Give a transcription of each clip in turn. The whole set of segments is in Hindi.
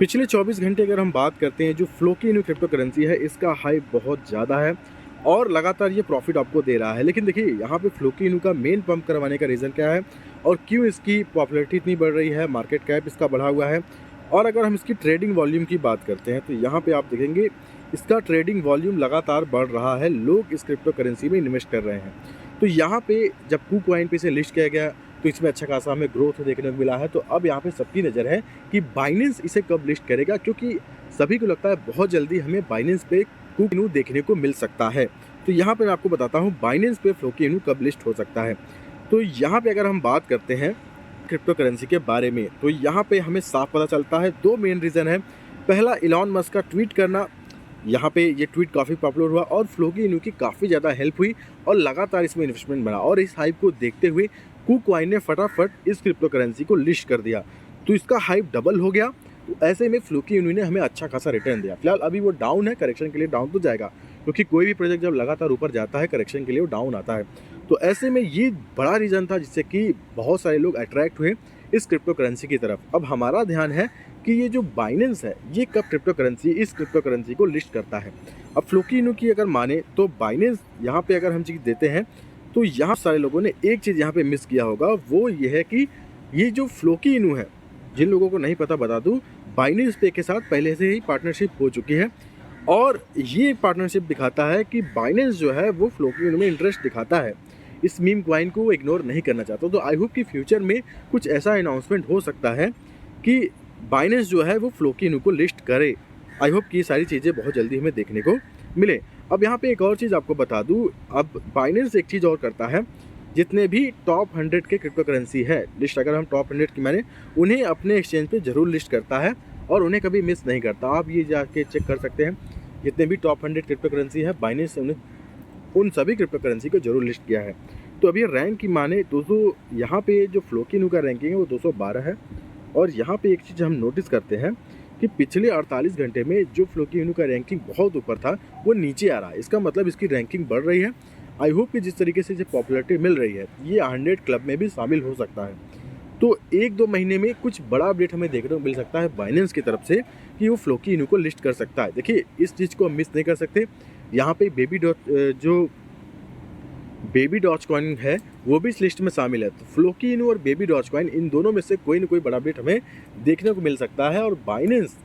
पिछले 24 घंटे अगर हम बात करते हैं, जो फ्लोकी न्यू क्रिप्टो करेंसी है, इसका हाइप बहुत ज़्यादा है और लगातार ये प्रॉफिट आपको दे रहा है। लेकिन देखिए, यहाँ पे फ्लोकी न्यू का मेन पंप करवाने का रीज़न क्या है और क्यों इसकी पॉपुलैरिटी इतनी बढ़ रही है, मार्केट कैप इसका बढ़ा हुआ है। और अगर हम इसकी ट्रेडिंग वॉल्यूम की बात करते हैं, तो यहाँ पे आप देखेंगे इसका ट्रेडिंग वॉल्यूम लगातार बढ़ रहा है। लोग इस क्रिप्टो करेंसी में इन्वेस्ट कर रहे हैं। तो यहाँ पे जब KuCoin पे इसे लिस्ट किया गया, तो इसमें अच्छा खासा हमें ग्रोथ देखने को मिला है। तो अब यहाँ पे सबकी नज़र है कि बाइनेंस इसे कब लिस्ट करेगा, क्योंकि सभी को लगता है बहुत जल्दी हमें बाइनेंस पे KuCoin देखने को मिल सकता है। तो यहाँ पे मैं आपको बताता हूँ बाइनेंस पे FlokiNu कब लिस्ट हो सकता है। तो यहाँ पे अगर हम बात करते हैं क्रिप्टो करेंसी के बारे में, तो यहाँ पे हमें साफ पता चलता है दो मेन रीज़न है। पहला, इलॉन मस्क का ट्वीट करना। यहाँ पे ये ट्वीट काफ़ी पॉपुलर हुआ और FlokiNu की काफ़ी ज़्यादा हेल्प हुई और लगातार इसमें इन्वेस्टमेंट बढ़ा। और इस हाइप को देखते हुए KuCoin ने फटाफट इस क्रिप्टो करेंसी को लिस्ट कर दिया, तो इसका हाइप डबल हो गया। तो ऐसे में FlokiNu ने हमें अच्छा खासा रिटर्न दिया। फिलहाल अभी वो डाउन है, करेक्शन के लिए डाउन तो जाएगा, क्योंकि कोई भी प्रोजेक्ट जब लगातार ऊपर जाता है, करेक्शन के लिए वो डाउन आता है। तो ऐसे में ये बड़ा रीज़न था जिससे कि बहुत सारे लोग अट्रैक्ट हुए इस क्रिप्टो करेंसी की तरफ। अब हमारा ध्यान है कि ये जो बाइनेंस है, ये कब इस क्रिप्टो करेंसी को लिस्ट करता है। अब FlokiNu की अगर माने तो बाइनेंस यहाँ पे अगर हम चीज़ देते हैं, तो यहाँ सारे लोगों ने एक चीज़ यहाँ पे मिस किया होगा, वो ये है कि ये जो FlokiNu है, जिन लोगों को नहीं पता बता दूँ, बाइनेंस पे के साथ पहले से ही पार्टनरशिप हो चुकी है। और ये पार्टनरशिप दिखाता है कि बाइनेंस जो है वो FlokiNu में इंटरेस्ट दिखाता है। इस मीम कॉइन को वो इग्नोर नहीं करना चाहता। तो आई होप कि फ्यूचर में कुछ ऐसा अनाउंसमेंट हो सकता है कि बाइनेंस जो है वो FlokiNu को लिस्ट करे। आई होप कि ये सारी चीज़ें बहुत जल्दी हमें देखने को मिले। अब यहाँ पे एक और चीज़ आपको बता दूँ, अब बाइनेंस एक चीज़ और करता है, जितने भी टॉप 100 के क्रिप्टो करेंसी है लिस्ट, अगर हम टॉप 100 की माने, उन्हें अपने एक्सचेंज पे ज़रूर लिस्ट करता है और उन्हें कभी मिस नहीं करता। आप ये जाके चेक कर सकते हैं, जितने भी टॉप 100 क्रिप्टो करेंसी है, बाइनेंस ने उन सभी क्रिप्टो करेंसी को जरूर लिस्ट किया है। तो अभी रैंक की माने दोस्तों, यहाँ पे जो FlokiNu का रैंकिंग है वो 212 है। और यहाँ पे एक चीज़ हम नोटिस करते हैं कि पिछले 48 घंटे में जो FlokiNu का रैंकिंग बहुत ऊपर था, वो नीचे आ रहा है। इसका मतलब इसकी रैंकिंग बढ़ रही है। आई होप कि जिस तरीके से इसे पॉपुलैरिटी मिल रही है, ये 100 क्लब में भी शामिल हो सकता है। तो 1-2 महीने में कुछ बड़ा अपडेट हमें देखने को मिल सकता है बाइनेंस की तरफ से कि वो FlokiNu को लिस्ट कर सकता है। देखिए, इस चीज़ को हम मिस नहीं कर सकते। यहाँ पे बेबी डॉजकॉइन है, वो भी इस लिस्ट में शामिल है। तो FlokiNu और बेबी डॉजकॉइन, इन दोनों में से कोई ना कोई बड़ा अपडेट हमें देखने को मिल सकता है। और बाइनेंस,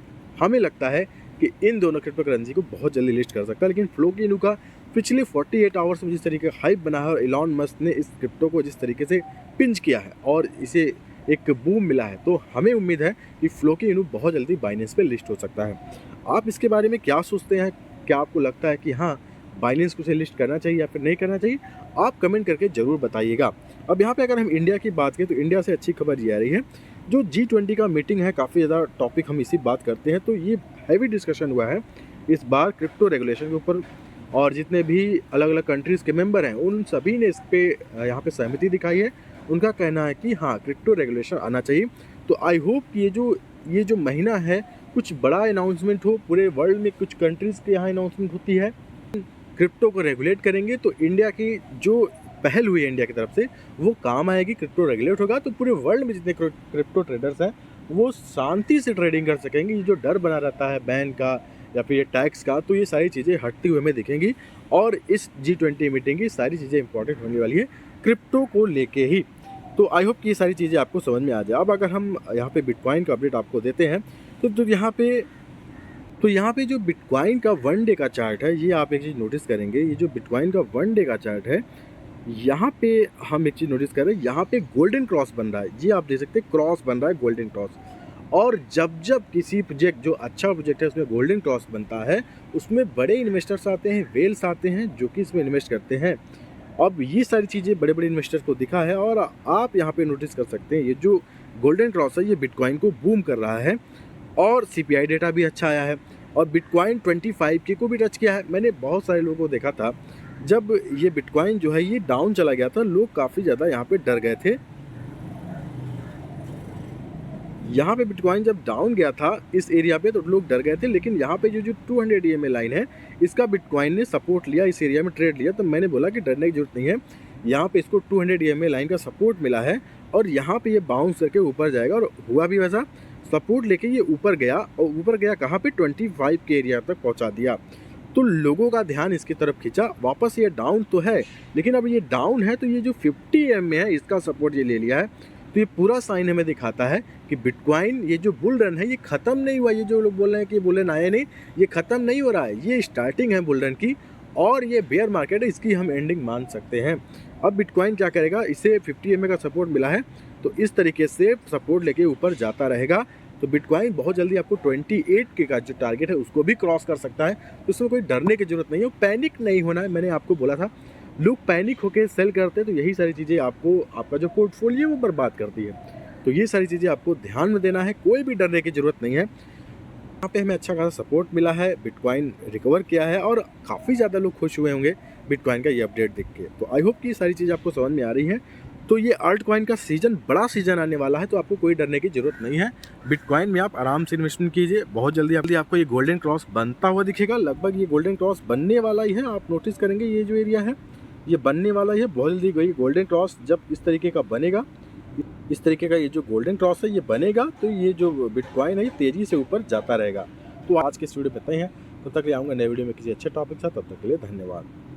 हमें लगता है कि इन दोनों क्रिप्टो करेंसी को बहुत जल्दी लिस्ट कर सकता है। लेकिन FlokiNu का पिछले 48 आवर्स में जिस तरीके का हाइप बना है और इलॉन मस्क ने इस क्रिप्टो को जिस तरीके से पिंच किया है और इसे एक बूम मिला है, तो हमें उम्मीद है कि FlokiNu बहुत जल्दी बाइनेंस पे लिस्ट हो सकता है। आप इसके बारे में क्या सोचते हैं? क्या आपको लगता है कि हाँ, बाइनेंस को लिस्ट करना चाहिए या फिर नहीं करना चाहिए? आप कमेंट करके ज़रूर बताइएगा। अब यहाँ पे अगर हम इंडिया की बात करें, तो इंडिया से अच्छी खबर ये आ रही है, जो G20 का मीटिंग है, काफ़ी ज़्यादा टॉपिक हम इसी बात करते हैं, तो ये हैवी डिस्कशन हुआ है इस बार क्रिप्टो रेगुलेशन के ऊपर। और जितने भी अलग अलग कंट्रीज़ के मेंबर हैं, उन सभी ने इस पर यहाँ पे सहमति दिखाई है। उनका कहना है कि हाँ, क्रिप्टो रेगुलेशन आना चाहिए। तो आई होप कि ये जो महीना है, कुछ बड़ा अनाउंसमेंट हो। पूरे वर्ल्ड में कुछ कंट्रीज़ के यहाँ अनाउंसमेंट होती है, क्रिप्टो को रेगुलेट करेंगे, तो इंडिया की जो पहल हुई है इंडिया की तरफ से, वो काम आएगी। क्रिप्टो रेगुलेट होगा तो पूरे वर्ल्ड में जितने क्रिप्टो ट्रेडर्स हैं, वो शांति से ट्रेडिंग कर सकेंगे। ये जो डर बना रहता है बैन का या फिर ये टैक्स का, तो ये सारी चीज़ें हटती हुई हमें दिखेंगी। और इस G20 मीटिंग की सारी चीज़ें इंपॉर्टेंट होने वाली है क्रिप्टो को लेके ही। तो आई होप कि ये सारी चीज़ें आपको समझ में आ जाए। अब अगर हम यहाँ पे बिटकॉइन का अपडेट आपको देते हैं, तो यहाँ पे जो बिटकॉइन का 1 डे का चार्ट है, ये आप एक चीज़ नोटिस करेंगे। ये जो बिटकॉइन का 1 डे का चार्ट है, यहाँ पे हम एक चीज़ नोटिस कर रहे हैं, यहाँ पे गोल्डन क्रॉस बन रहा है। जी, आप देख सकते हैं, क्रॉस बन रहा है, गोल्डन क्रॉस। और जब किसी प्रोजेक्ट, जो अच्छा प्रोजेक्ट है, उसमें गोल्डन क्रॉस बनता है, उसमें बड़े इन्वेस्टर्स आते हैं, वेल्स आते हैं, जो कि इसमें इन्वेस्ट करते हैं। अब ये सारी चीज़ें बड़े इन्वेस्टर्स को दिखा है। और आप यहाँ पे नोटिस कर सकते हैं, ये जो गोल्डन क्रॉस है, ये बिटकॉइन को बूम कर रहा है। और CPI डेटा भी अच्छा आया है और बिटकॉइन 25K को भी टच किया है। मैंने बहुत सारे लोगों को देखा था, जब ये बिटकॉइन जो है ये डाउन चला गया था, लोग काफ़ी ज़्यादा यहाँ पे डर गए थे। यहाँ पे बिटकॉइन जब डाउन गया था इस एरिया पे, तो लोग डर गए थे। लेकिन यहाँ पे जो 200 EMA लाइन है, इसका बिटकॉइन ने सपोर्ट लिया, इस एरिया में ट्रेड लिया। तो मैंने बोला कि डरने की जरूरत नहीं है, यहाँ पे इसको 200 EMA लाइन का सपोर्ट मिला है और यहाँ पे ये बाउंस करके ऊपर जाएगा। और हुआ भी वैसा। सपोर्ट लेके ये ऊपर गया और ऊपर गया कहाँ पे 25 के एरिया तक पहुँचा दिया। तो लोगों का ध्यान इसकी तरफ खिंचा। वापस ये डाउन तो है, लेकिन अब ये डाउन है तो ये जो 50 एम है इसका सपोर्ट ये ले लिया है। तो ये पूरा साइन हमें दिखाता है कि बिटकॉइन ये जो बुल रन है ये ख़त्म नहीं हुआ। ये जो लोग बोल रहे हैं कि बुल रन आया नहीं, ये ख़त्म नहीं हो रहा है, ये स्टार्टिंग है बुल रन की और ये बेयर मार्केट है, इसकी हम एंडिंग मान सकते हैं। अब बिटकॉइन क्या करेगा, इसे 50 एम का सपोर्ट मिला है तो इस तरीके से सपोर्ट लेके ऊपर जाता रहेगा। तो बिटकॉइन बहुत जल्दी आपको 28 के का जो टारगेट है उसको भी क्रॉस कर सकता है। तो इसमें कोई डरने की जरूरत नहीं है, पैनिक नहीं होना है। मैंने आपको बोला था लोग पैनिक होकर सेल करते हैं तो यही सारी चीज़ें आपको आपका जो पोर्टफोलियो वो बर्बाद करती है। तो ये सारी चीज़ें आपको ध्यान में देना है, कोई भी डरने की ज़रूरत नहीं है। यहाँ पे हमें अच्छा खासा सपोर्ट मिला है, बिटकॉइन रिकवर किया है और काफ़ी ज़्यादा लोग खुश हुए होंगे बिटकॉइन का ये अपडेट देख के। तो आई होप कि ये सारी चीज़ आपको समझ में आ रही है। तो ये अल्ट कॉइन का सीज़न बड़ा सीज़न आने वाला है, तो आपको कोई डरने की ज़रूरत नहीं है। बिटकॉइन में आप आराम से इन्वेस्टमेंट कीजिए, बहुत जल्दी आपको ये गोल्डन क्रॉस बनता हुआ दिखेगा। लगभग ये गोल्डन क्रॉस बनने वाला ही है, आप नोटिस करेंगे ये जो एरिया है ये बनने वाला ही है। बहुत जल्दी गई गोल्डन क्रॉस जब इस तरीके का बनेगा, इस तरीके का ये जो गोल्डन क्रॉस है ये बनेगा तो ये जो बिटकॉइन है ये तेज़ी से ऊपर जाता रहेगा। तो आज के इस वीडियो में इतना ही है, तब तक ले आऊँगा नए वीडियो में किसी अच्छे टॉपिक के साथ। तब तक के लिए धन्यवाद।